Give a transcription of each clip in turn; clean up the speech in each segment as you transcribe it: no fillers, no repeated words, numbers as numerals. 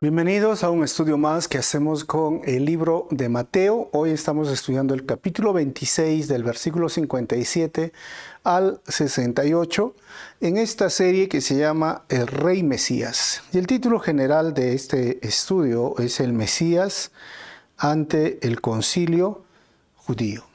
Bienvenidos a un estudio más que hacemos con el libro de Mateo. Hoy estamos estudiando el capítulo 26 del versículo 57 al 68 en esta serie que se llama El Rey Mesías. Y el título general de este estudio es El Mesías ante el Concilio Judío.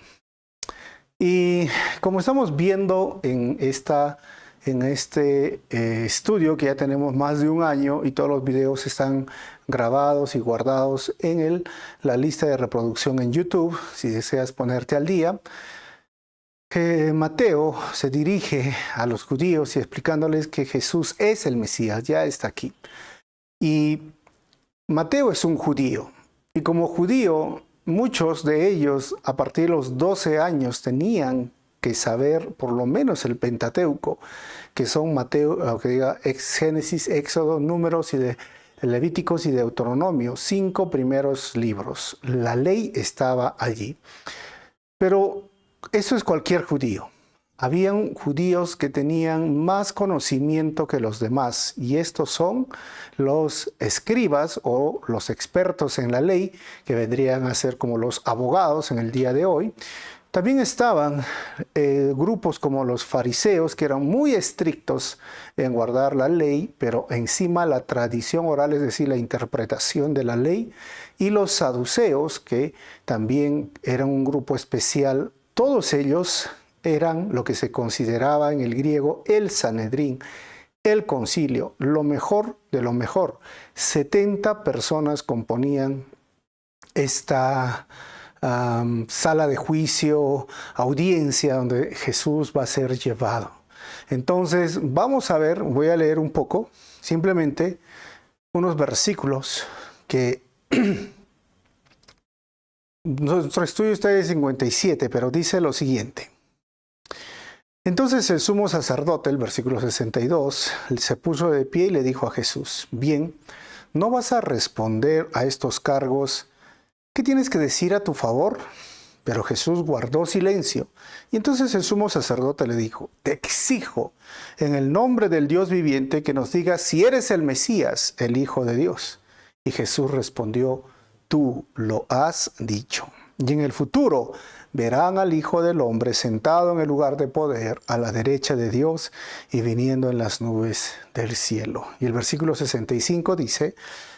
Y como estamos viendo en este estudio, que ya tenemos más de un año y todos los videos están grabados y guardados en la lista de reproducción en YouTube, si deseas ponerte al día, que Mateo se dirige a los judíos y explicándoles que Jesús es el Mesías, ya está aquí. Y Mateo es un judío, y como judío, muchos de ellos a partir de los 12 años tenían que saber por lo menos el Pentateuco, que son Mateo, que diga Génesis, Éxodo, Números y de Levíticos y Deuteronomio, 5 primeros libros. La ley estaba allí. Pero eso es cualquier judío. Habían judíos que tenían más conocimiento que los demás, y estos son los escribas o los expertos en la ley, que vendrían a ser como los abogados en el día de hoy. También estaban grupos como los fariseos, que eran muy estrictos en guardar la ley, pero encima la tradición oral, es decir, la interpretación de la ley, y los saduceos, que también eran un grupo especial. Todos ellos eran lo que se consideraba en el griego el Sanedrín, el concilio, lo mejor de lo mejor. 70 personas componían esta sala de juicio, audiencia donde Jesús va a ser llevado. Entonces vamos a ver, voy a leer un poco, simplemente unos versículos que nuestro estudio está de 57, pero dice lo siguiente. Entonces el sumo sacerdote, el versículo 62, se puso de pie y le dijo a Jesús: bien, ¿no vas a responder a estos cargos? ¿Qué tienes que decir a tu favor? Pero Jesús guardó silencio. Y entonces el sumo sacerdote le dijo: te exijo, en el nombre del Dios viviente, que nos digas si eres el Mesías, el Hijo de Dios. Y Jesús respondió: tú lo has dicho. Y en el futuro verán al Hijo del Hombre sentado en el lugar de poder, a la derecha de Dios y viniendo en las nubes del cielo. Y el versículo 65 dice: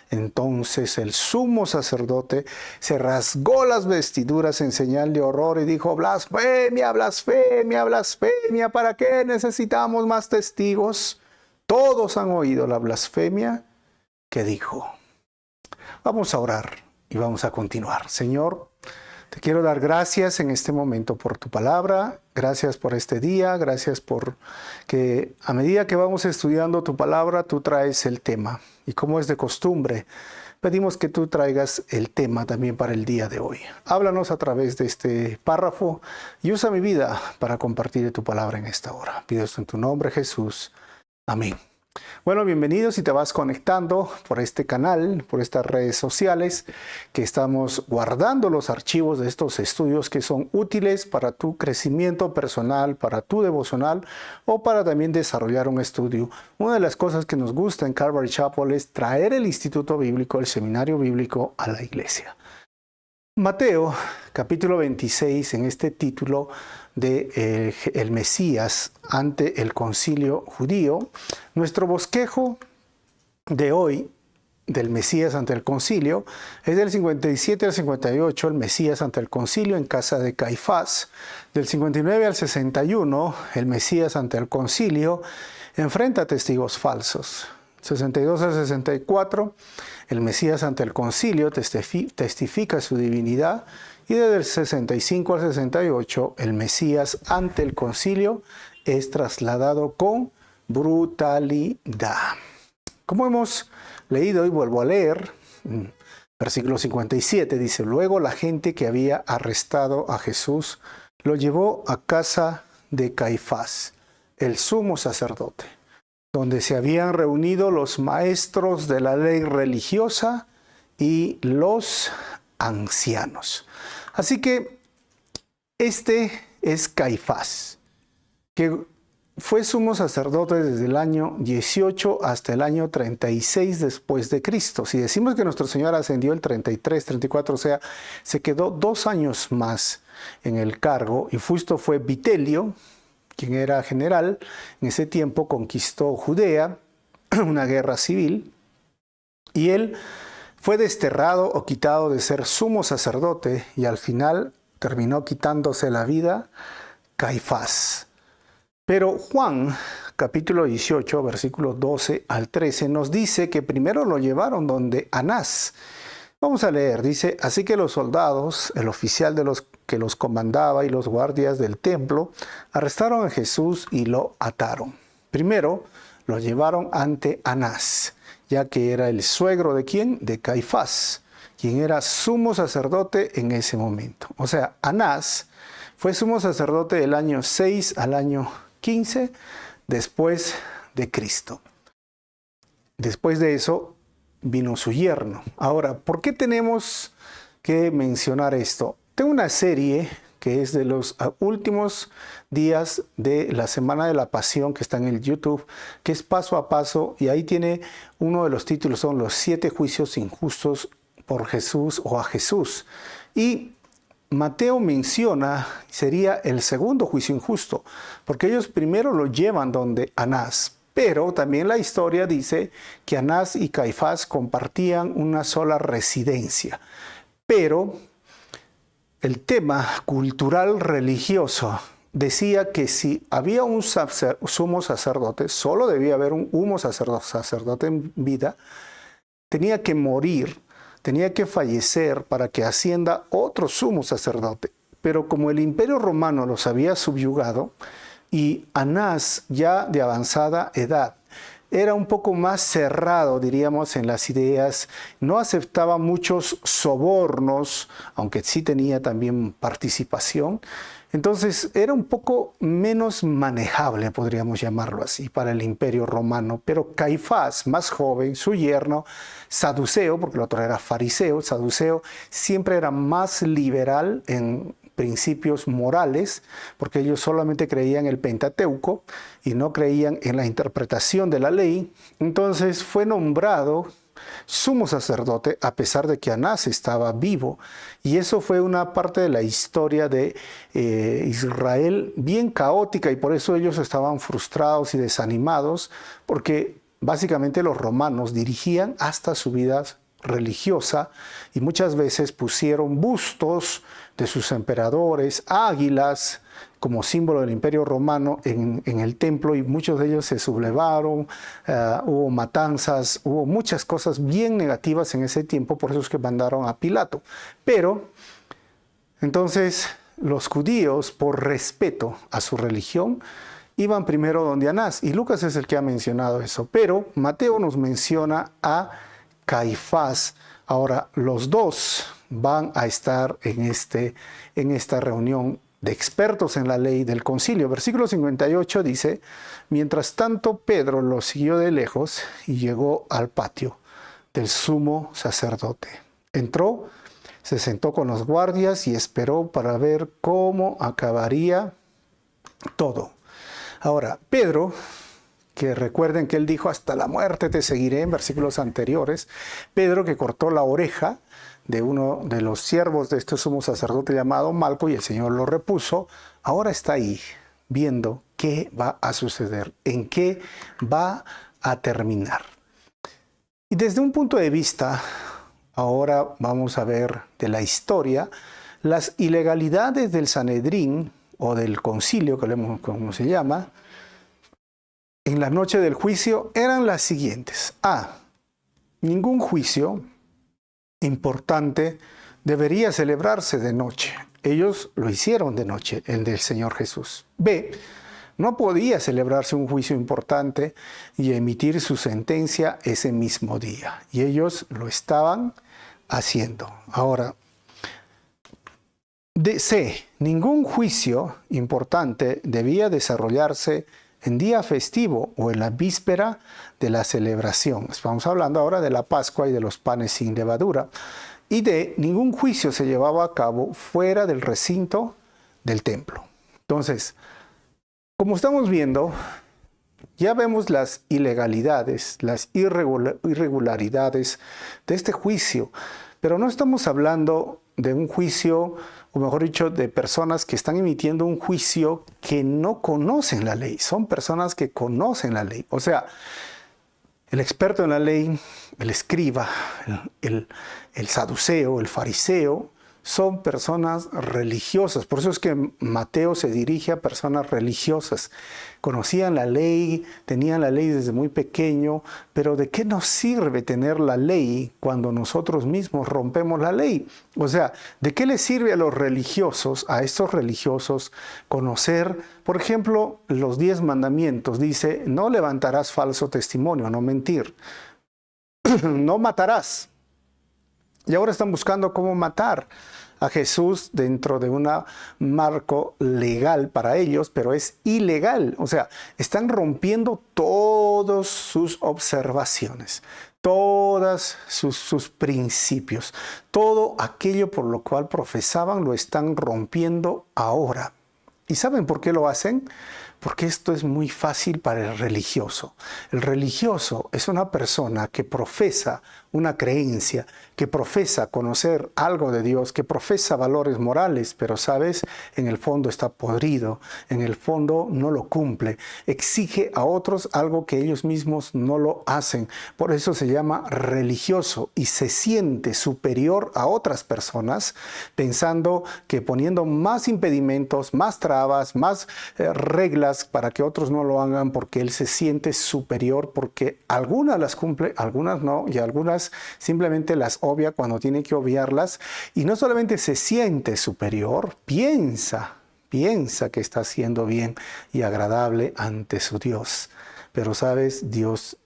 entonces el sumo sacerdote se rasgó las vestiduras en señal de horror y dijo: blasfemia, blasfemia, blasfemia, ¿para qué necesitamos más testigos? Todos han oído la blasfemia que dijo. Vamos a orar y vamos a continuar. Señor, te quiero dar gracias en este momento por tu palabra. Gracias por este día. Gracias por que a medida que vamos estudiando tu palabra, tú traes el tema. Y como es de costumbre, pedimos que tú traigas el tema también para el día de hoy. Háblanos a través de este párrafo y usa mi vida para compartir tu palabra en esta hora. Pido esto en tu nombre, Jesús. Amén. Bueno, bienvenidos si te vas conectando por este canal, por estas redes sociales, que estamos guardando los archivos de estos estudios que son útiles para tu crecimiento personal, para tu devocional o para también desarrollar un estudio. Una de las cosas que nos gusta en Calvary Chapel es traer el Instituto Bíblico, el Seminario Bíblico a la iglesia. Mateo, capítulo 26, en este título de el Mesías ante el concilio judío, nuestro bosquejo de hoy, del Mesías ante el concilio, es del 57 al 58, el Mesías ante el concilio en casa de Caifás. Del 59 al 61, el Mesías ante el concilio enfrenta a testigos falsos. 62 al 64, el Mesías ante el concilio testifica su divinidad, y desde el 65 al 68, el Mesías ante el concilio es trasladado con brutalidad. Como hemos leído y vuelvo a leer, versículo 57 dice: luego la gente que había arrestado a Jesús lo llevó a casa de Caifás, el sumo sacerdote, donde se habían reunido los maestros de la ley religiosa y los ancianos. Así que este es Caifás, que fue sumo sacerdote desde el año 18 hasta el año 36 después de Cristo. Si decimos que nuestro Señor ascendió el 33, 34, o sea, se quedó 2 años más en el cargo, y justo fue Vitelio, quien era general en ese tiempo, conquistó Judea, una guerra civil, y él fue desterrado o quitado de ser sumo sacerdote, y al final terminó quitándose la vida Caifás. Pero Juan, capítulo 18, versículos 12 al 13, nos dice que primero lo llevaron donde Anás. Vamos a leer, dice: así que los soldados, el oficial de los que los comandaba y los guardias del templo, arrestaron a Jesús y lo ataron. Primero lo llevaron ante Anás, ya que era el suegro ¿de quién? De Caifás, quien era sumo sacerdote en ese momento. O sea, Anás fue sumo sacerdote del año 6 al año 15 después de Cristo. Después de eso vino su yerno. Ahora, ¿por qué tenemos que mencionar esto? Tengo una serie que es de los últimos días de la Semana de la Pasión, que está en el YouTube, que es paso a paso, y ahí tiene uno de los títulos, son los 7 juicios injustos por Jesús o a Jesús. Y Mateo menciona, sería el segundo juicio injusto, porque ellos primero lo llevan donde Anás, pero también la historia dice que Anás y Caifás compartían una sola residencia. Pero el tema cultural religioso decía que si había un sumo sacerdote, solo debía haber un sacerdote en vida, tenía que morir, tenía que fallecer para que ascienda otro sumo sacerdote. Pero como el Imperio Romano los había subyugado, y Anás, ya de avanzada edad, era un poco más cerrado, diríamos, en las ideas, no aceptaba muchos sobornos, aunque sí tenía también participación. Entonces era un poco menos manejable, podríamos llamarlo así, para el Imperio Romano. Pero Caifás, más joven, su yerno, saduceo, porque el otro era fariseo, saduceo, siempre era más liberal en principios morales, porque ellos solamente creían en el Pentateuco y no creían en la interpretación de la ley. Entonces fue nombrado sumo sacerdote a pesar de que Anás estaba vivo, y eso fue una parte de la historia de Israel bien caótica, y por eso ellos estaban frustrados y desanimados, porque básicamente los romanos dirigían hasta su vida religiosa, y muchas veces pusieron bustos de sus emperadores, águilas, como símbolo del Imperio Romano en el templo, y muchos de ellos se sublevaron, hubo matanzas, hubo muchas cosas bien negativas en ese tiempo, por eso es que mandaron a Pilato. Pero, entonces, los judíos, por respeto a su religión, iban primero donde Anás, y Lucas es el que ha mencionado eso, pero Mateo nos menciona a Caifás. Ahora, los dos van a estar en esta reunión de expertos en la ley del concilio. Versículo 58 dice: mientras tanto Pedro lo siguió de lejos y llegó al patio del sumo sacerdote. Entró, se sentó con los guardias y esperó para ver cómo acabaría todo. Ahora, Pedro, que recuerden que él dijo: hasta la muerte te seguiré, en versículos anteriores. Pedro, que cortó la oreja de uno de los siervos de este sumo sacerdote llamado Malco, y el Señor lo repuso, ahora está ahí viendo qué va a suceder, en qué va a terminar. Y desde un punto de vista, ahora vamos a ver de la historia, las ilegalidades del Sanedrín, o del concilio, como se llama, en la noche del juicio eran las siguientes. Ningún juicio importante debería celebrarse de noche. Ellos lo hicieron de noche, el del Señor Jesús. B, no podía celebrarse un juicio importante y emitir su sentencia ese mismo día. Y ellos lo estaban haciendo. Ahora, C, ningún juicio importante debía desarrollarse en día festivo o en la víspera de la celebración. Estamos hablando ahora de la Pascua y de los panes sin levadura. Y D, ningún juicio se llevaba a cabo fuera del recinto del templo. Entonces, Como estamos viendo, ya vemos las ilegalidades, las irregularidades de este juicio, pero no estamos hablando de un juicio, o mejor dicho, de personas que están emitiendo un juicio que no conocen la ley. Son personas que conocen la ley. O sea, el experto en la ley, el escriba, el saduceo, el fariseo, son personas religiosas. Por eso es que Mateo se dirige a personas religiosas. Conocían la ley, tenían la ley desde muy pequeño, pero ¿de qué nos sirve tener la ley cuando nosotros mismos rompemos la ley? O sea, ¿de qué les sirve a los religiosos, a estos religiosos, conocer, por ejemplo, los 10 mandamientos? Dice, no levantarás falso testimonio, no mentir, no matarás. Y ahora están buscando cómo matar a Jesús dentro de un marco legal para ellos, pero es ilegal. O sea, están rompiendo todas sus observaciones, todos sus principios. Todo aquello por lo cual profesaban lo están rompiendo ahora. ¿Y saben por qué lo hacen? Porque esto es muy fácil para el religioso. El religioso es una persona que profesa una creencia, que profesa conocer algo de Dios, que profesa valores morales, pero sabes, en el fondo está podrido, en el fondo no lo cumple, exige a otros algo que ellos mismos no lo hacen. Por eso se llama religioso y se siente superior a otras personas, pensando que poniendo más impedimentos, más trabas, más reglas para que otros no lo hagan, porque él se siente superior, porque algunas las cumple, algunas no, y algunas simplemente las obvia cuando tiene que obviarlas. Y no solamente se siente superior, piensa que está haciendo bien y agradable ante su Dios. Pero sabes,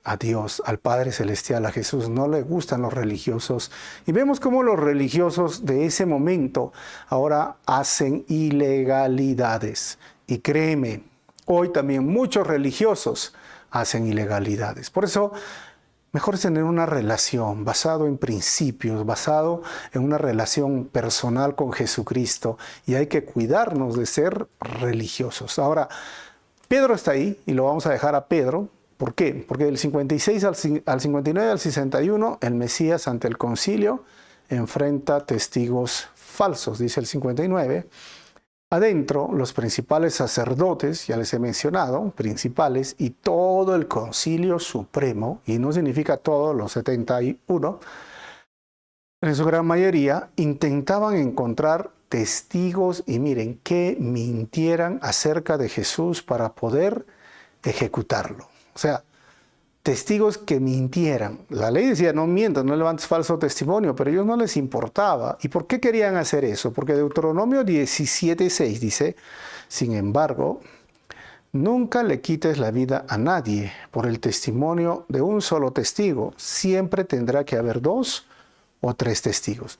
a Dios, al Padre Celestial, a Jesús, no le gustan los religiosos. Y vemos cómo los religiosos de ese momento ahora hacen ilegalidades. Y créeme, hoy también muchos religiosos hacen ilegalidades. Por eso, mejor es tener una relación basado en principios, basado en una relación personal con Jesucristo. Y hay que cuidarnos de ser religiosos. Ahora, Pedro está ahí y lo vamos a dejar a Pedro. ¿Por qué? Porque del 56 al 59 al 61, el Mesías ante el concilio enfrenta testigos falsos, dice el 59. Adentro, los principales sacerdotes, ya les he mencionado, principales, y todo el concilio supremo, y no significa todos los 71, en su gran mayoría, intentaban encontrar testigos, y miren, que mintieran acerca de Jesús para poder ejecutarlo. O sea, testigos que mintieran. La ley decía, no mientas, no levantes falso testimonio, pero a ellos no les importaba. ¿Y por qué querían hacer eso? Porque Deuteronomio 17:6 dice, sin embargo, nunca le quites la vida a nadie por el testimonio de un solo testigo. Siempre tendrá que haber 2 o 3 testigos.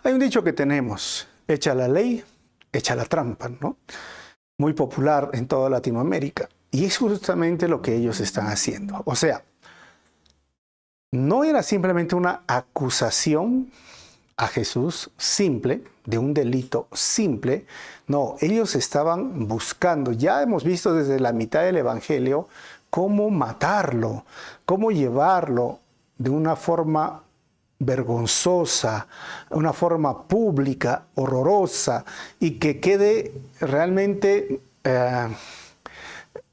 Hay un dicho que tenemos, echa la ley, echa la trampa, ¿no? Muy popular en toda Latinoamérica. Y es justamente lo que ellos están haciendo. O sea, no era simplemente una acusación a Jesús simple, de un delito simple. No, ellos estaban buscando, ya hemos visto desde la mitad del Evangelio, cómo matarlo, cómo llevarlo de una forma vergonzosa, una forma pública, horrorosa, y que quede realmente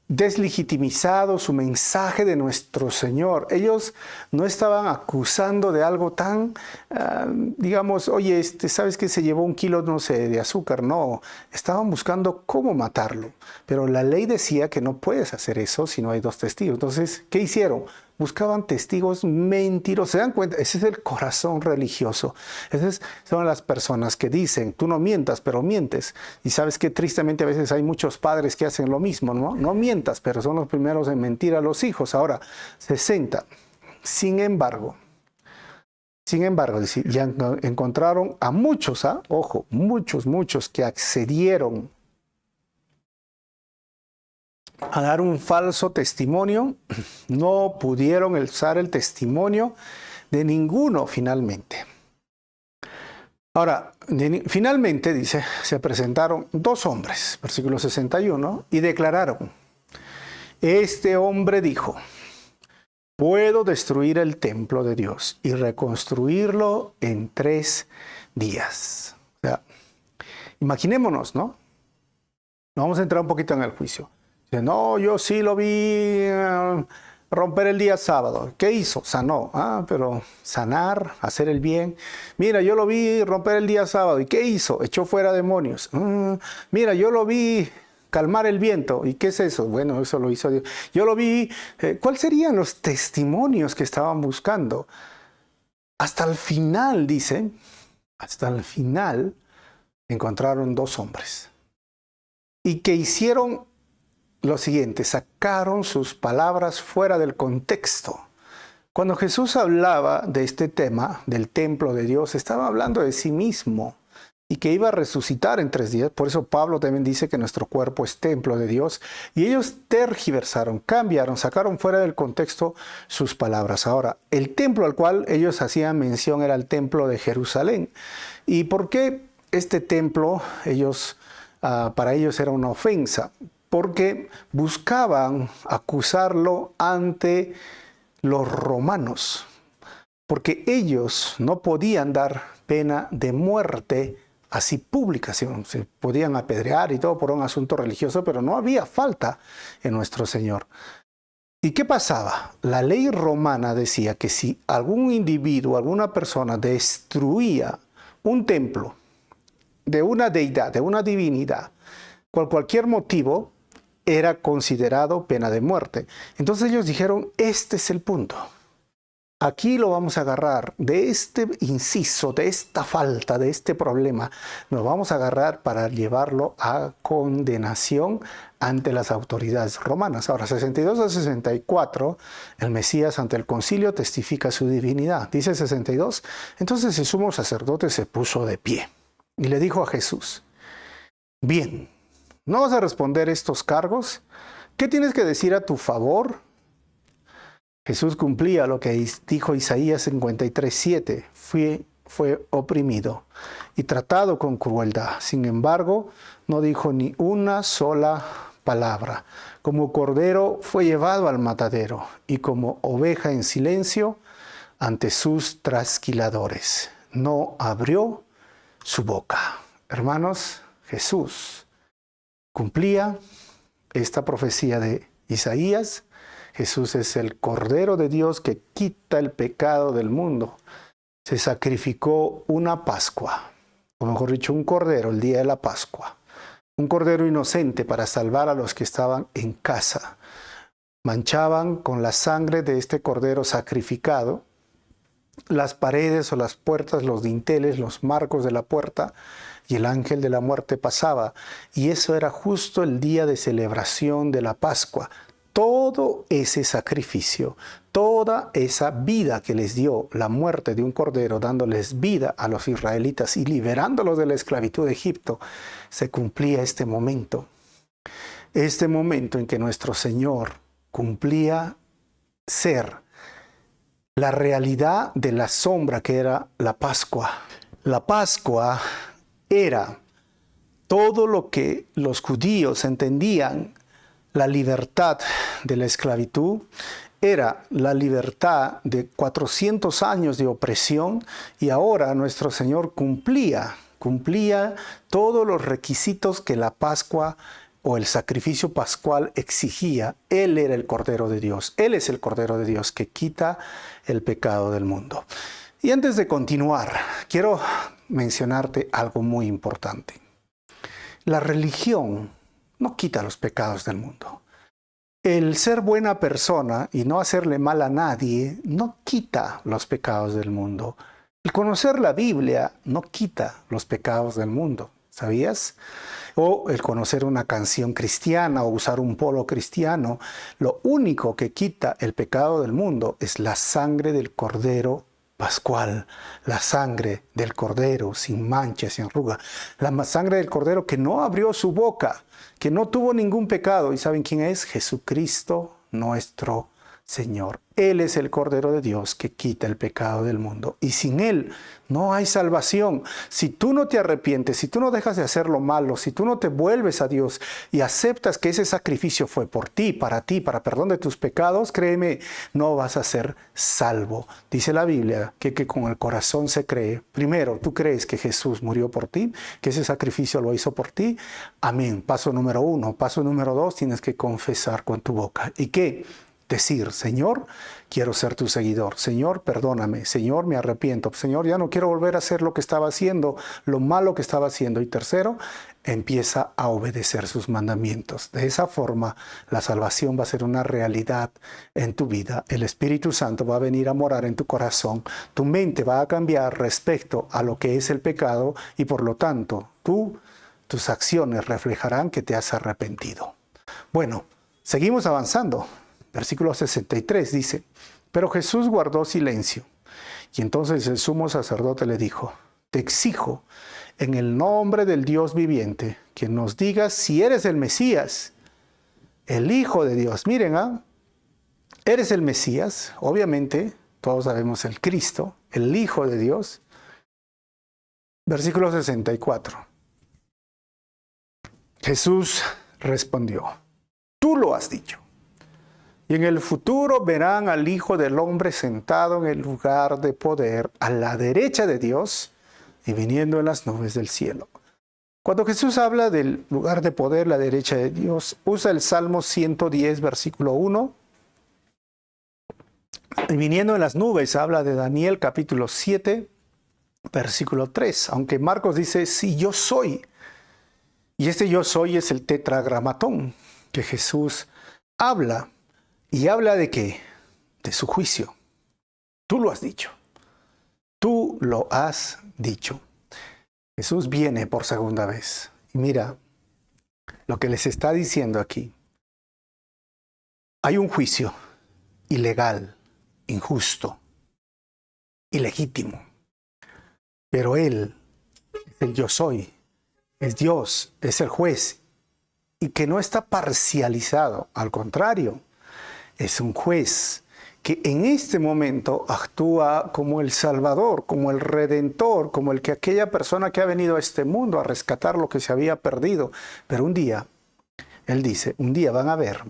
deslegitimizado su mensaje de nuestro Señor. Ellos no estaban acusando de algo tan, digamos, oye, ¿sabes que se llevó 1 kilo, no sé, de azúcar? No, estaban buscando cómo matarlo. Pero la ley decía que no puedes hacer eso si no hay 2 testigos. Entonces, ¿qué hicieron? Buscaban testigos mentirosos. ¿Se dan cuenta? Ese es el corazón religioso. Esas son las personas que dicen, tú no mientas, pero mientes. Y sabes que tristemente a veces hay muchos padres que hacen lo mismo, ¿no? No mientas, pero son los primeros en mentir a los hijos. Ahora, 60. Sin embargo, ya encontraron a muchos, ojo, muchos que accedieron a dar un falso testimonio, no pudieron usar el testimonio de ninguno finalmente. Ahora, finalmente, dice, se presentaron dos hombres, versículo 61, y declararon, este hombre dijo, puedo destruir el templo de Dios y reconstruirlo en 3 días. O sea, imaginémonos, ¿no? Vamos a entrar un poquito en el juicio. Dice, no, yo sí lo vi romper el día sábado. ¿Qué hizo? Sanó. Ah, pero sanar, hacer el bien. Mira, yo lo vi romper el día sábado. ¿Y qué hizo? Echó fuera demonios. Mira, yo lo vi calmar el viento. ¿Y qué es eso? Bueno, eso lo hizo Dios. Yo lo vi. ¿Cuáles serían los testimonios que estaban buscando? Hasta el final, dice, hasta el final encontraron dos hombres. Y que hicieron lo siguiente, sacaron sus palabras fuera del contexto. Cuando Jesús hablaba de este tema, del templo de Dios, estaba hablando de sí mismo y que iba a resucitar en 3 días. Por eso Pablo también dice que nuestro cuerpo es templo de Dios. Y ellos tergiversaron, cambiaron, sacaron fuera del contexto sus palabras. Ahora, el templo al cual ellos hacían mención era el templo de Jerusalén. ¿Y por qué este templo para ellos era una ofensa? Porque buscaban acusarlo ante los romanos, porque ellos no podían dar pena de muerte así pública, se podían apedrear y todo por un asunto religioso, pero no había falta en nuestro Señor. ¿Y qué pasaba? La ley romana decía que si algún individuo, alguna persona destruía un templo de una deidad, de una divinidad, por cualquier motivo, era considerado pena de muerte. Entonces ellos dijeron, este es el punto. Aquí lo vamos a agarrar de este inciso, de esta falta, de este problema. Nos vamos a agarrar para llevarlo a condenación ante las autoridades romanas. Ahora, 62 a 64, el Mesías ante el concilio testifica su divinidad. Dice 62, entonces el sumo sacerdote se puso de pie y le dijo a Jesús, bien, ¿no vas a responder estos cargos? ¿Qué tienes que decir a tu favor? Jesús cumplía lo que dijo Isaías 53:7. Fue oprimido y tratado con crueldad. Sin embargo, no dijo ni una sola palabra. Como cordero fue llevado al matadero y como oveja en silencio ante sus trasquiladores. No abrió su boca. Hermanos, Jesús cumplía esta profecía de Isaías. Jesús es el Cordero de Dios que quita el pecado del mundo. Se sacrificó una Pascua, o mejor dicho, un cordero el día de la Pascua. Un cordero inocente para salvar a los que estaban en casa. Manchaban con la sangre de este cordero sacrificado las paredes o las puertas, los dinteles, los marcos de la puerta, y el ángel de la muerte pasaba. Y eso era justo el día de celebración de la Pascua. Todo ese sacrificio, toda esa vida que les dio la muerte de un cordero, dándoles vida a los israelitas y liberándolos de la esclavitud de Egipto, se cumplía este momento. Este momento en que nuestro Señor cumplía ser la realidad de la sombra que era la Pascua. La Pascua era todo lo que los judíos entendían la libertad de la esclavitud, era la libertad de 400 años de opresión, y ahora nuestro Señor cumplía todos los requisitos que la Pascua o el sacrificio pascual exigía. Él era el Cordero de Dios. Él es el Cordero de Dios que quita el pecado del mundo. Y antes de continuar, quiero mencionarte algo muy importante. La religión no quita los pecados del mundo. El ser buena persona y no hacerle mal a nadie no quita los pecados del mundo. El conocer la Biblia no quita los pecados del mundo. ¿Sabías? O el conocer una canción cristiana o usar un polo cristiano. Lo único que quita el pecado del mundo es la sangre del Cordero Pascual, la sangre del Cordero sin mancha, sin arruga, la sangre del Cordero que no abrió su boca, que no tuvo ningún pecado. ¿Y saben quién es? Jesucristo nuestro Señor. Él es el Cordero de Dios que quita el pecado del mundo. Y sin Él no hay salvación. Si tú no te arrepientes, si tú no dejas de hacer lo malo, si tú no te vuelves a Dios y aceptas que ese sacrificio fue por ti, para perdón de tus pecados, créeme, no vas a ser salvo. Dice la Biblia que con el corazón se cree. Primero, tú crees que Jesús murió por ti, que ese sacrificio lo hizo por ti. Amén. Paso número 1. Paso número 2, tienes que confesar con tu boca. ¿Y qué? Decir, Señor, quiero ser tu seguidor. Señor, perdóname. Señor, me arrepiento. Señor, ya no quiero volver a hacer lo que estaba haciendo, lo malo que estaba haciendo. Y tercero, empieza a obedecer sus mandamientos. De esa forma, la salvación va a ser una realidad en tu vida. El Espíritu Santo va a venir a morar en tu corazón. Tu mente va a cambiar respecto a lo que es el pecado y por lo tanto, tus acciones reflejarán que te has arrepentido. Bueno, seguimos avanzando. Versículo 63 dice, pero Jesús guardó silencio. Y entonces el sumo sacerdote le dijo, te exijo, en el nombre del Dios viviente, que nos digas si eres el Mesías, el Hijo de Dios. Miren, eres el Mesías, obviamente, todos sabemos el Cristo, el Hijo de Dios. Versículo 64. Jesús respondió, tú lo has dicho. Y en el futuro verán al Hijo del Hombre sentado en el lugar de poder a la derecha de Dios y viniendo en las nubes del cielo. Cuando Jesús habla del lugar de poder, la derecha de Dios, usa el Salmo 110, versículo 1. Y viniendo en las nubes, habla de Daniel capítulo 7, versículo 3. Aunque Marcos dice, sí, yo soy. Y este yo soy es el tetragramatón que Jesús habla. ¿Y habla de qué? De su juicio. Tú lo has dicho. Tú lo has dicho. Jesús viene por segunda vez. Y mira lo que les está diciendo aquí. Hay un juicio ilegal, injusto, ilegítimo. Pero Él es el yo soy. Es Dios, es el juez. Y que no está parcializado. Al contrario. Es un juez que en este momento actúa como el Salvador, como el Redentor, como aquella persona que ha venido a este mundo a rescatar lo que se había perdido. Pero un día, Él dice, un día van a ver,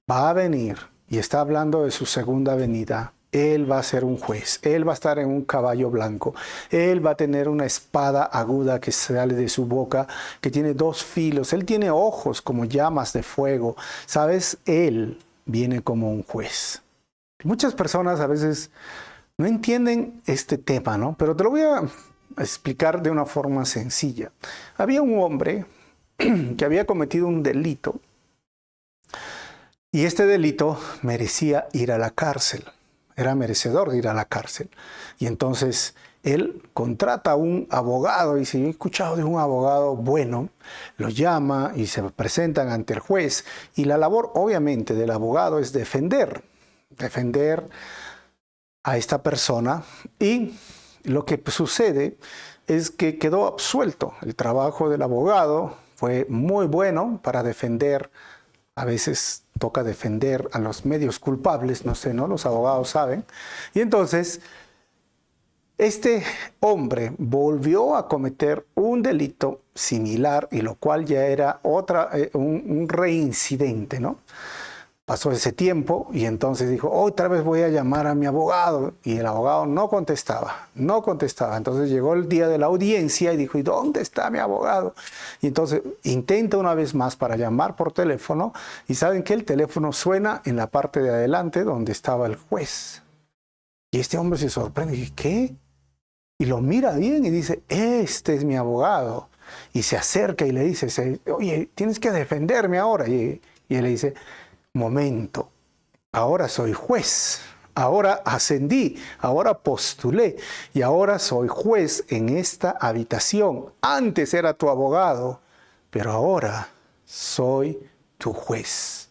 va a venir, y está hablando de su segunda venida. Él va a ser un juez, Él va a estar en un caballo blanco, Él va a tener una espada aguda que sale de su boca, que tiene 2 filos, Él tiene ojos como llamas de fuego. ¿Sabes? Él viene como un juez. Muchas personas a veces no entienden este tema, ¿no? Pero te lo voy a explicar de una forma sencilla. Había un hombre que había cometido un delito y este delito merecía ir a la cárcel. Era merecedor de ir a la cárcel. Y entonces él contrata a un abogado y si he escuchado de un abogado bueno, lo llama y se presentan ante el juez. Y la labor obviamente del abogado es defender a esta persona. Y lo que sucede es que quedó absuelto. El trabajo del abogado fue muy bueno para defender. A veces toca defender a los medios culpables, no sé, ¿no? Los abogados saben. Y entonces este hombre volvió a cometer un delito similar, y lo cual ya era un reincidente, ¿no? Pasó ese tiempo y entonces dijo, otra vez voy a llamar a mi abogado. Y el abogado no contestaba. Entonces llegó el día de la audiencia y dijo, ¿y dónde está mi abogado? Y entonces intenta una vez más para llamar por teléfono y saben que el teléfono suena en la parte de adelante donde estaba el juez. Y este hombre se sorprende y dice, ¿qué? Y lo mira bien y dice, este es mi abogado. Y se acerca y le dice, oye, tienes que defenderme ahora. Y él le dice, momento, ahora soy juez, ahora ascendí, ahora postulé y ahora soy juez en esta habitación. Antes era tu abogado, pero ahora soy tu juez.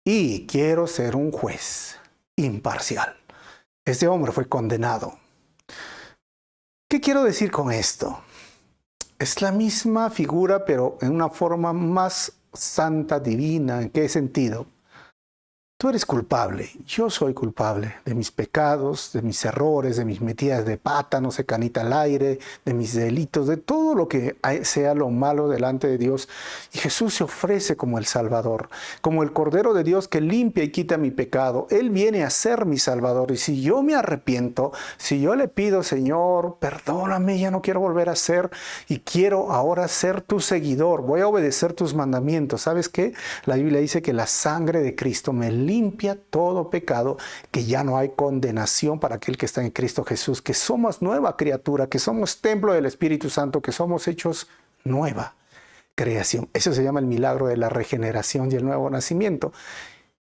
Y quiero ser un juez imparcial. Este hombre fue condenado. ¿Qué quiero decir con esto? Es la misma figura, pero en una forma más santa, divina. ¿En qué sentido? Tú eres culpable, yo soy culpable de mis pecados, de mis errores, de mis metidas de pata, no sé, canita al aire, de mis delitos, de todo lo que sea lo malo delante de Dios. Y Jesús se ofrece como el Salvador, como el Cordero de Dios que limpia y quita mi pecado. Él viene a ser mi Salvador. Y si yo me arrepiento, si yo le pido, Señor, perdóname, ya no quiero volver a ser y quiero ahora ser tu seguidor, voy a obedecer tus mandamientos. ¿Sabes qué? La Biblia dice que la sangre de Cristo me limpia todo pecado, que ya no hay condenación para aquel que está en Cristo Jesús, que somos nueva criatura, que somos templo del Espíritu Santo, que somos hechos nueva creación. Eso se llama el milagro de la regeneración y el nuevo nacimiento.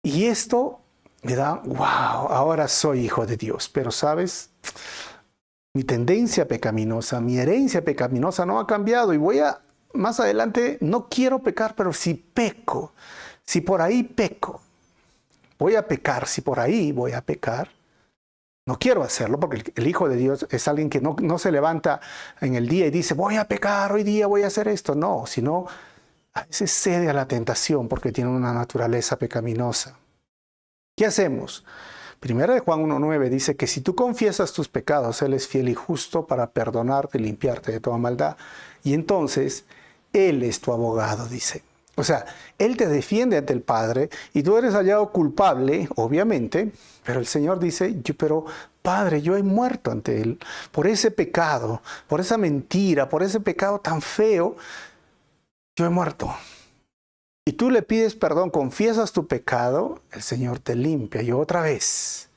Y esto me da, wow, ahora soy hijo de Dios. Pero ¿sabes? Mi tendencia pecaminosa, mi herencia pecaminosa no ha cambiado y más adelante, no quiero pecar, pero si peco, si por ahí peco, voy a pecar, si por ahí voy a pecar, no quiero hacerlo porque el Hijo de Dios es alguien que no se levanta en el día y dice, voy a pecar, hoy día voy a hacer esto. No, sino a veces cede a la tentación porque tiene una naturaleza pecaminosa. ¿Qué hacemos? Primera de Juan 1:9 dice que si tú confiesas tus pecados, Él es fiel y justo para perdonarte y limpiarte de toda maldad. Y entonces, Él es tu abogado, dice. O sea, Él te defiende ante el Padre y tú eres hallado culpable, obviamente, pero el Señor dice, pero Padre, yo he muerto ante Él por ese pecado, por esa mentira, por ese pecado tan feo, yo he muerto. Y tú le pides perdón, confiesas tu pecado, el Señor te limpia. Y otra vez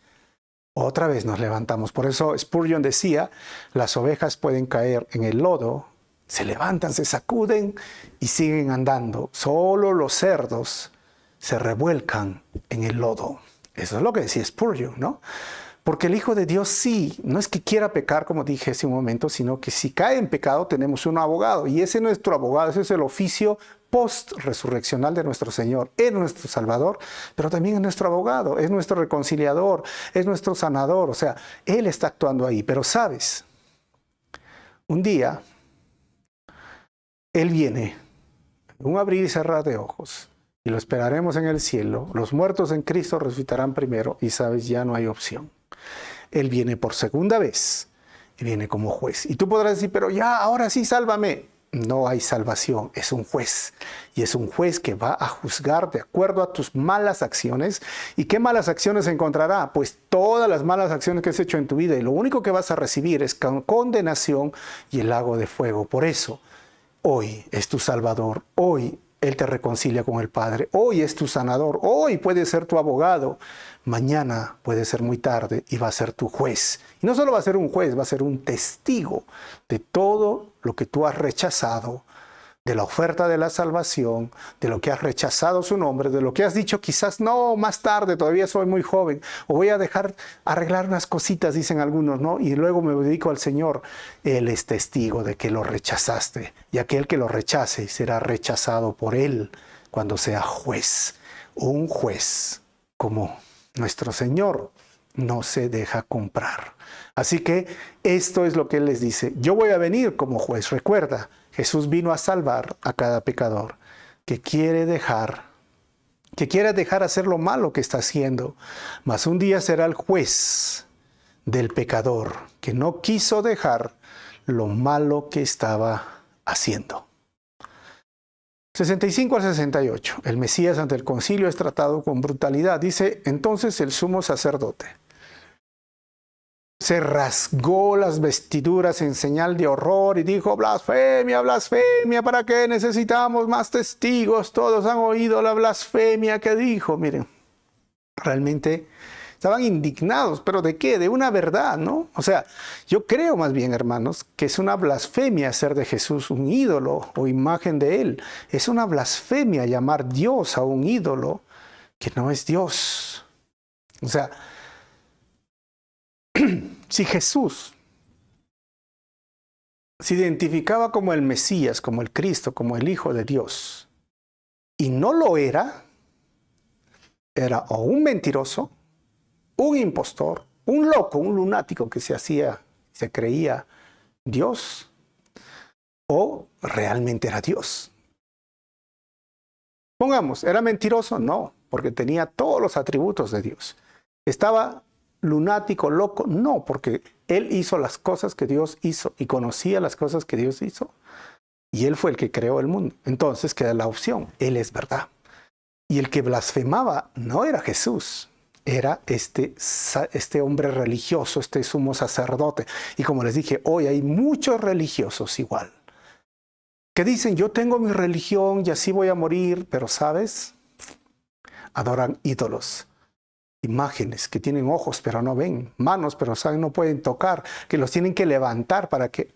nos levantamos. Por eso Spurgeon decía, las ovejas pueden caer en el lodo, se levantan, se sacuden y siguen andando. Solo los cerdos se revuelcan en el lodo. Eso es lo que decía Spurgeon, ¿no? Porque el Hijo de Dios sí, no es que quiera pecar, como dije hace un momento, sino que si cae en pecado tenemos un abogado. Y ese es nuestro abogado, ese es el oficio post-resurreccional de nuestro Señor. Es nuestro Salvador, pero también es nuestro abogado, es nuestro reconciliador, es nuestro sanador. O sea, Él está actuando ahí. Pero ¿sabes? Un día, Él viene, un abrir y cerrar de ojos, y lo esperaremos en el cielo. Los muertos en Cristo resucitarán primero y sabes, ya no hay opción. Él viene por segunda vez y viene como juez. Y tú podrás decir, pero ya, ahora sí, sálvame. No hay salvación, es un juez. Y es un juez que va a juzgar de acuerdo a tus malas acciones. ¿Y qué malas acciones encontrará? Pues todas las malas acciones que has hecho en tu vida. Y lo único que vas a recibir es condenación y el lago de fuego. Por eso, hoy es tu Salvador. Hoy Él te reconcilia con el Padre. Hoy es tu sanador. Hoy puede ser tu abogado. Mañana puede ser muy tarde y va a ser tu juez. Y no solo va a ser un juez, va a ser un testigo de todo lo que tú has rechazado, de la oferta de la salvación, de lo que has rechazado su nombre, de lo que has dicho quizás no, más tarde, todavía soy muy joven, o voy a dejar arreglar unas cositas, dicen algunos, ¿no? Y luego me dedico al Señor. Él es testigo de que lo rechazaste, y aquel que lo rechace será rechazado por Él cuando sea juez. Un juez como nuestro Señor no se deja comprar. Así que esto es lo que Él les dice. Yo voy a venir como juez. Recuerda, Jesús vino a salvar a cada pecador que quiere dejar hacer lo malo que está haciendo. Mas un día será el juez del pecador que no quiso dejar lo malo que estaba haciendo. 65 al 68. El Mesías ante el concilio es tratado con brutalidad. Dice, entonces el sumo sacerdote se rasgó las vestiduras en señal de horror y dijo, blasfemia, blasfemia, ¿para qué necesitamos más testigos? Todos han oído la blasfemia que dijo. Miren, realmente estaban indignados, pero ¿de qué? De una verdad, ¿no? O sea, yo creo más bien, hermanos, que es una blasfemia hacer de Jesús un ídolo o imagen de Él. Es una blasfemia llamar Dios a un ídolo que no es Dios. O sea, si Jesús se identificaba como el Mesías, como el Cristo, como el Hijo de Dios, y no lo era o un mentiroso, un impostor, un loco, un lunático que se creía Dios, o realmente era Dios. Pongamos, ¿era mentiroso? No, porque tenía todos los atributos de Dios. ¿Estaba lunático, loco? No, porque él hizo las cosas que Dios hizo y conocía las cosas que Dios hizo. Y él fue el que creó el mundo. Entonces queda la opción, él es verdad. Y el que blasfemaba no era Jesús, era este hombre religioso, este sumo sacerdote. Y como les dije, hoy hay muchos religiosos igual, que dicen, yo tengo mi religión y así voy a morir, pero ¿sabes? Adoran ídolos, imágenes que tienen ojos pero no ven, manos pero saben no pueden tocar, que los tienen que levantar para que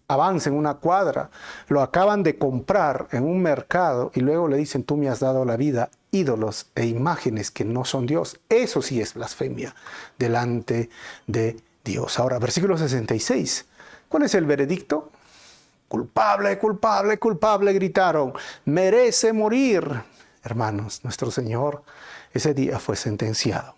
avancen una cuadra. Lo acaban de comprar en un mercado y luego le dicen, tú me has dado la vida. Ídolos e imágenes que no son Dios. Eso sí es blasfemia delante de Dios. Ahora, versículo 66. ¿Cuál es el veredicto? Culpable, culpable, culpable, gritaron. Merece morir. Hermanos, nuestro Señor ese día fue sentenciado.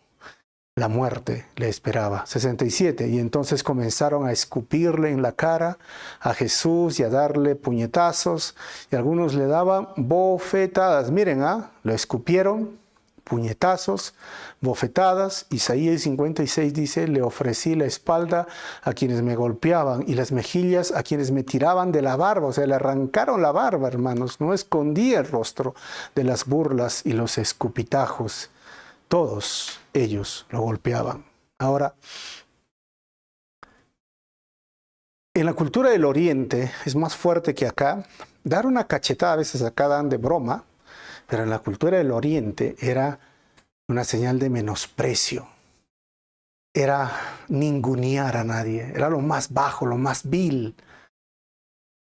La muerte le esperaba. 67. Y entonces comenzaron a escupirle en la cara a Jesús y a darle puñetazos. Y algunos le daban bofetadas. Miren, lo escupieron, puñetazos, bofetadas. Isaías 56 dice, le ofrecí la espalda a quienes me golpeaban y las mejillas a quienes me tiraban de la barba. O sea, le arrancaron la barba, hermanos. No escondía el rostro de las burlas y los escupitajos. Todos ellos lo golpeaban. Ahora, en la cultura del Oriente es más fuerte que acá. Dar una cachetada a veces acá dan de broma, pero en la cultura del Oriente era una señal de menosprecio. Era ningunear a nadie. Era lo más bajo, lo más vil.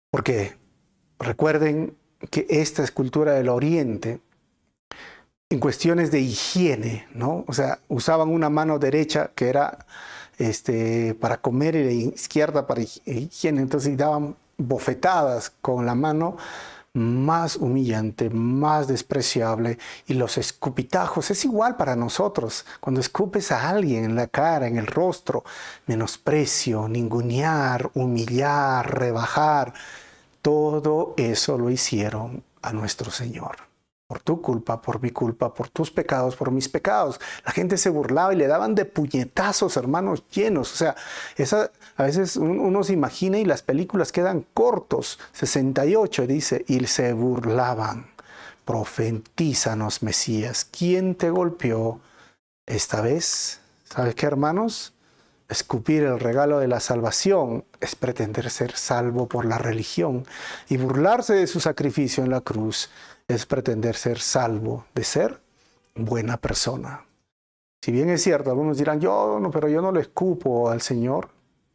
Porque recuerden que esta es cultura del Oriente. En cuestiones de higiene, ¿no? O sea, usaban una mano derecha que era para comer y la izquierda para higiene. Entonces daban bofetadas con la mano más humillante, más despreciable. Y los escupitajos es igual para nosotros. Cuando escupes a alguien en la cara, en el rostro, menosprecio, ningunear, humillar, rebajar, todo eso lo hicieron a nuestro Señor. Por tu culpa, por mi culpa, por tus pecados, por mis pecados. La gente se burlaba y le daban de puñetazos, hermanos, llenos. O sea, a veces uno se imagina y las películas quedan cortos. 68 dice, y se burlaban. Profetízanos, Mesías. ¿Quién te golpeó esta vez? ¿Sabes qué, hermanos? Escupir el regalo de la salvación es pretender ser salvo por la religión. Y burlarse de su sacrificio en la cruz es pretender ser salvo de ser buena persona. Si bien es cierto, algunos dirán, pero yo no le escupo al Señor,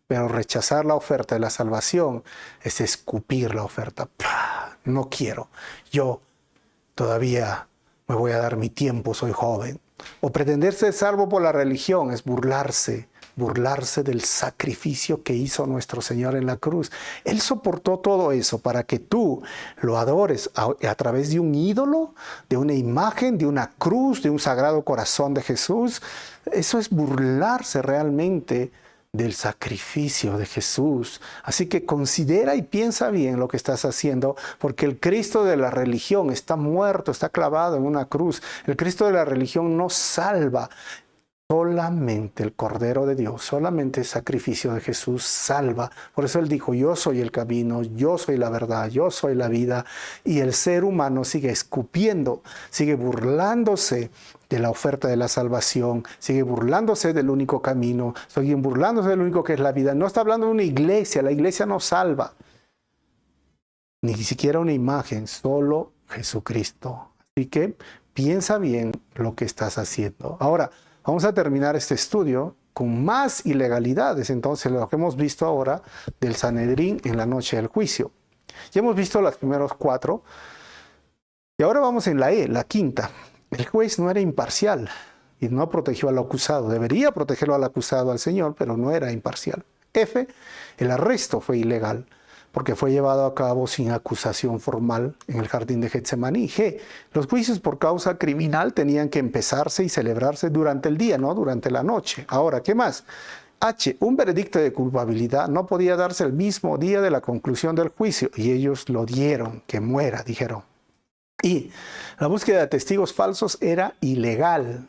pero rechazar la oferta de la salvación es escupir la oferta. ¡Pah! No quiero, yo todavía me voy a dar mi tiempo, soy joven. O pretender ser salvo por la religión es burlarse del sacrificio que hizo nuestro Señor en la cruz. Él soportó todo eso para que tú lo adores a través de un ídolo, de una imagen, de una cruz, de un sagrado corazón de Jesús. Eso es burlarse realmente del sacrificio de Jesús. Así que considera y piensa bien lo que estás haciendo, porque el Cristo de la religión está muerto, está clavado en una cruz. El Cristo de la religión no salva. Solamente el Cordero de Dios, solamente el sacrificio de Jesús salva. Por eso Él dijo, yo soy el camino, yo soy la verdad, yo soy la vida. Y el ser humano sigue escupiendo, sigue burlándose de la oferta de la salvación, sigue burlándose del único camino, sigue burlándose del único que es la vida. No está hablando de una iglesia, la iglesia no salva. Ni siquiera una imagen, solo Jesucristo. Así que piensa bien lo que estás haciendo. Ahora, vamos a terminar este estudio con más ilegalidades, entonces, lo que hemos visto ahora del Sanedrín en la noche del juicio. Ya hemos visto los primeros 4, y ahora vamos en la quinta. El juez no era imparcial y no protegió al acusado. Debería protegerlo al acusado, al Señor, pero no era imparcial. F, el arresto fue ilegal, porque fue llevado a cabo sin acusación formal en el jardín de Getsemaní. G, los juicios por causa criminal tenían que empezarse y celebrarse durante el día, no durante la noche. Ahora, ¿qué más? H, un veredicto de culpabilidad no podía darse el mismo día de la conclusión del juicio, y ellos lo dieron, que muera, dijeron. Y la búsqueda de testigos falsos era ilegal.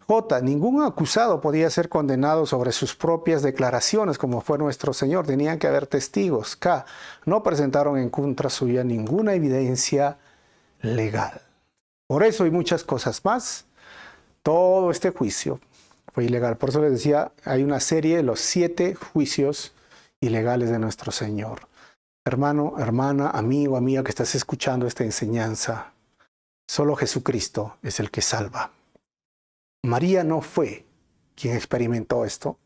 J. Ningún acusado podía ser condenado sobre sus propias declaraciones, como fue nuestro Señor. Tenían que haber testigos. K. No presentaron en contra suya ninguna evidencia legal. Por eso y muchas cosas más, todo este juicio fue ilegal. Por eso les decía, hay una serie de los 7 juicios ilegales de nuestro Señor. Hermano, hermana, amigo, amiga que estás escuchando esta enseñanza, solo Jesucristo es el que salva. María no fue quien experimentó esto.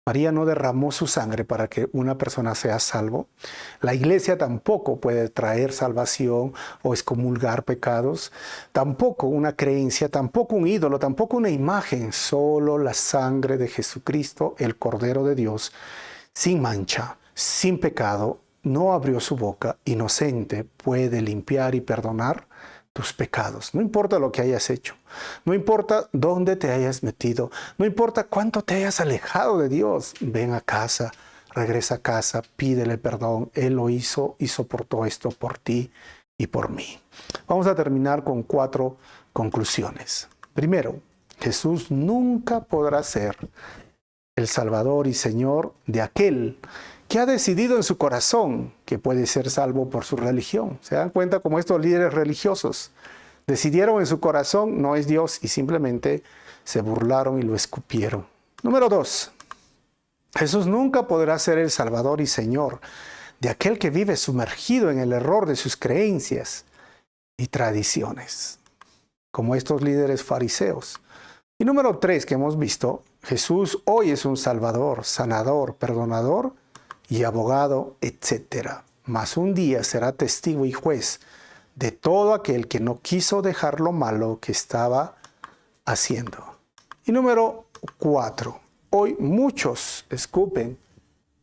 María no derramó su sangre para que una persona sea salvo. La iglesia tampoco puede traer salvación o excomulgar pecados. Tampoco una creencia, tampoco un ídolo, tampoco una imagen. Solo la sangre de Jesucristo, el Cordero de Dios, sin mancha, sin pecado, no abrió su boca, inocente, puede limpiar y perdonar tus pecados. No importa lo que hayas hecho, no importa dónde te hayas metido, no importa cuánto te hayas alejado de Dios. Ven a casa, regresa a casa, pídele perdón. Él lo hizo y soportó esto por ti y por mí. Vamos a terminar con 4 conclusiones. Primero, Jesús nunca podrá ser el Salvador y Señor de aquel que ha decidido en su corazón que puede ser salvo por su religión. ¿Se dan cuenta cómo estos líderes religiosos decidieron en su corazón no es Dios y simplemente se burlaron y lo escupieron? Número 2. Jesús nunca podrá ser el Salvador y Señor de aquel que vive sumergido en el error de sus creencias y tradiciones, como estos líderes fariseos. Y número 3 que hemos visto, Jesús hoy es un Salvador, sanador, perdonador y abogado, etc. Mas un día será testigo y juez de todo aquel que no quiso dejar lo malo que estaba haciendo. Y número 4. Hoy muchos escupen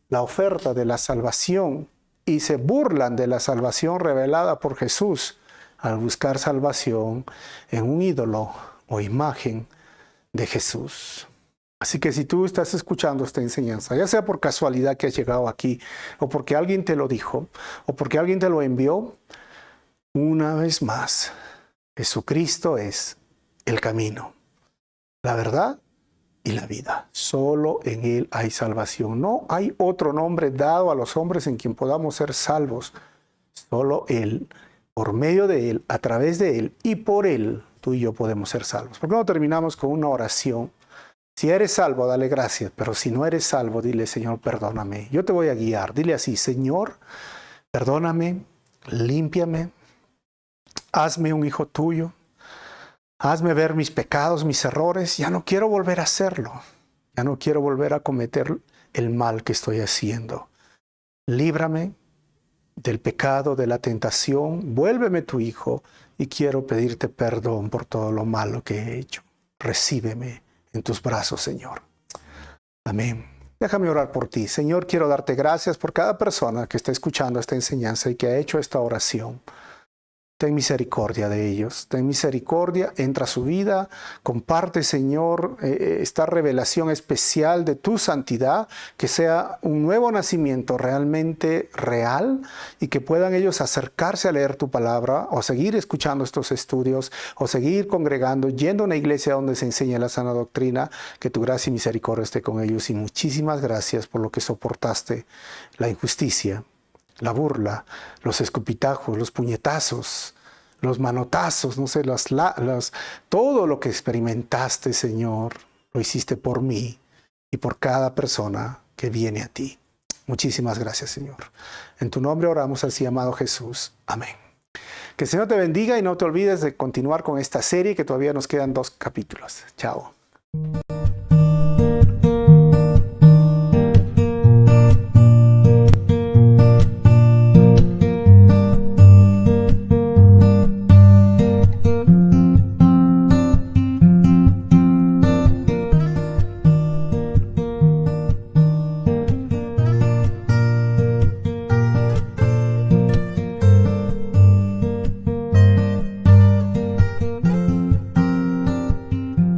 la oferta de la salvación y se burlan de la salvación revelada por Jesús al buscar salvación en un ídolo o imagen de Jesús. Así que si tú estás escuchando esta enseñanza, ya sea por casualidad que has llegado aquí, o porque alguien te lo dijo, o porque alguien te lo envió, una vez más, Jesucristo es el camino, la verdad y la vida. Solo en Él hay salvación. No hay otro nombre dado a los hombres en quien podamos ser salvos. Solo Él, por medio de Él, a través de Él y por Él, tú y yo podemos ser salvos. ¿Por qué no terminamos con una oración? Si eres salvo, dale gracias, pero si no eres salvo, dile, Señor, perdóname. Yo te voy a guiar. Dile así, Señor, perdóname, límpiame, hazme un hijo tuyo, hazme ver mis pecados, mis errores. Ya no quiero volver a hacerlo. Ya no quiero volver a cometer el mal que estoy haciendo. Líbrame del pecado, de la tentación. Vuélveme tu hijo y quiero pedirte perdón por todo lo malo que he hecho. Recíbeme en tus brazos, Señor. Amén. Déjame orar por ti. Señor, quiero darte gracias por cada persona que está escuchando esta enseñanza y que ha hecho esta oración. Ten misericordia de ellos, ten misericordia, entra a su vida, comparte, Señor, esta revelación especial de tu santidad, que sea un nuevo nacimiento realmente real y que puedan ellos acercarse a leer tu palabra o seguir escuchando estos estudios o seguir congregando, yendo a una iglesia donde se enseña la sana doctrina. Que tu gracia y misericordia esté con ellos y muchísimas gracias por lo que soportaste, la injusticia, la burla, los escupitajos, los puñetazos, los manotazos, no sé, todo lo que experimentaste, Señor, lo hiciste por mí y por cada persona que viene a ti. Muchísimas gracias, Señor. En tu nombre oramos así, amado Jesús. Amén. Que el Señor te bendiga y no te olvides de continuar con esta serie, que todavía nos quedan 2 capítulos. Chao.